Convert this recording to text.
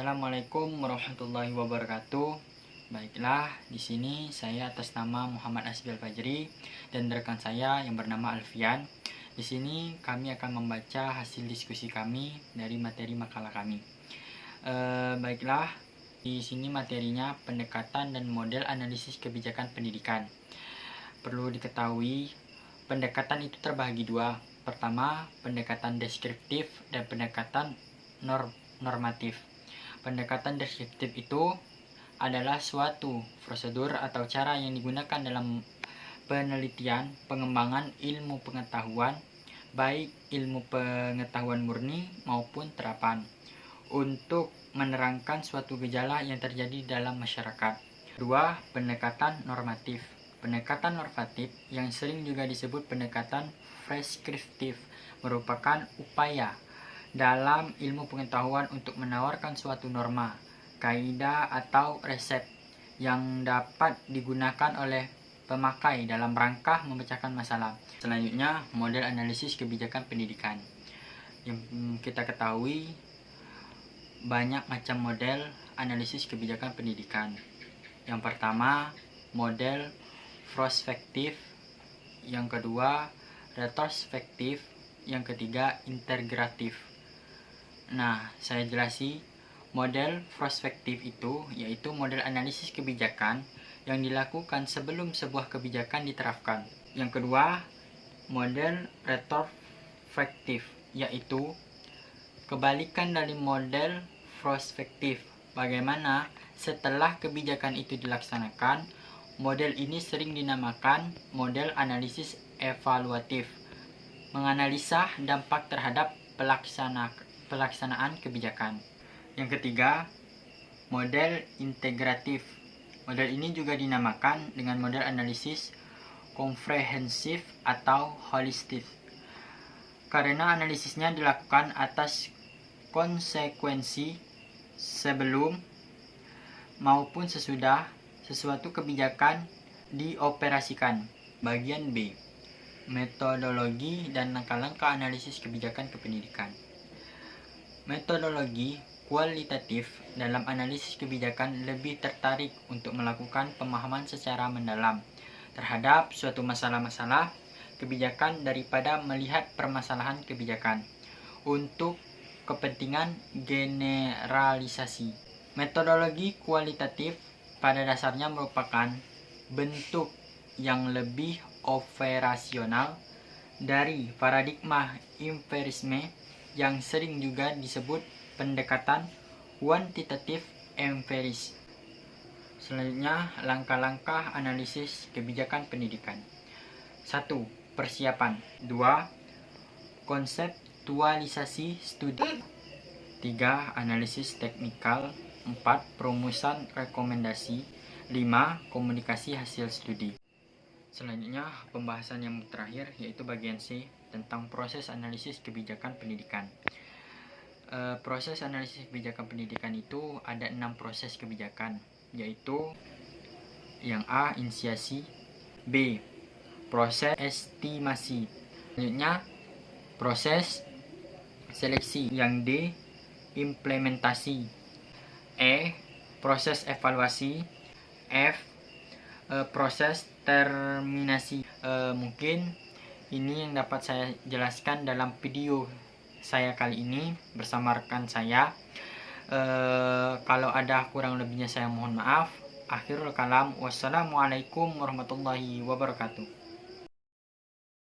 Assalamualaikum warahmatullahi wabarakatuh. Baiklah, di sini saya atas nama Muhammad Asbil Fajri dan rekan saya yang bernama Alfian. Di sini kami akan membaca hasil diskusi kami dari materi makalah kami. Baiklah, di sini materinya pendekatan dan model analisis kebijakan pendidikan. Perlu diketahui, pendekatan itu terbagi dua. Pertama, pendekatan deskriptif dan pendekatan normatif. Pendekatan deskriptif itu adalah suatu prosedur atau cara yang digunakan dalam penelitian, pengembangan ilmu pengetahuan, baik ilmu pengetahuan murni maupun terapan, untuk menerangkan suatu gejala yang terjadi dalam masyarakat. Kedua, pendekatan normatif. Pendekatan normatif yang sering juga disebut pendekatan preskriptif merupakan upaya dalam ilmu pengetahuan untuk menawarkan suatu norma, kaidah atau resep yang dapat digunakan oleh pemakai dalam rangka memecahkan masalah. Selanjutnya, model analisis kebijakan pendidikan. Yang kita ketahui, banyak macam model analisis kebijakan pendidikan. Yang pertama, model prospektif. Yang kedua, retrospektif. Yang ketiga, integratif. Nah, saya jelasi. Model prospektif itu yaitu model analisis kebijakan yang dilakukan sebelum sebuah kebijakan diterapkan. Yang kedua, model retrospektif yaitu kebalikan dari model prospektif. Bagaimana setelah kebijakan itu dilaksanakan, model ini sering dinamakan model analisis evaluatif, menganalisa dampak terhadap pelaksanaan kebijakan. Yang ketiga, model integratif. Model ini juga dinamakan dengan model analisis komprehensif atau holistik, karena analisisnya dilakukan atas konsekuensi sebelum maupun sesudah sesuatu kebijakan dioperasikan. Bagian B, metodologi dan langkah-langkah analisis kebijakan kependidikan. Metodologi kualitatif dalam analisis kebijakan lebih tertarik untuk melakukan pemahaman secara mendalam terhadap suatu masalah-masalah kebijakan daripada melihat permasalahan kebijakan untuk kepentingan generalisasi. Metodologi kualitatif pada dasarnya merupakan bentuk yang lebih operasional dari paradigma empirisme yang sering juga disebut pendekatan kuantitatif empiris. Selanjutnya, langkah-langkah analisis kebijakan pendidikan. 1. Persiapan. 2. Konseptualisasi studi. 3. Analisis teknikal. 4. Perumusan rekomendasi. 5. Komunikasi hasil studi. Selanjutnya, pembahasan yang terakhir yaitu bagian C tentang proses analisis kebijakan pendidikan. Proses analisis kebijakan pendidikan itu ada 6 proses kebijakan, yaitu yang A, inisiasi, B, proses estimasi, selanjutnya proses seleksi, yang D, implementasi, E, proses evaluasi, F, proses terminasi. Mungkin ini yang dapat saya jelaskan dalam video saya kali ini bersama rekan saya. Kalau ada kurang lebihnya saya mohon maaf. Akhirul kalam, wassalamualaikum warahmatullahi wabarakatuh.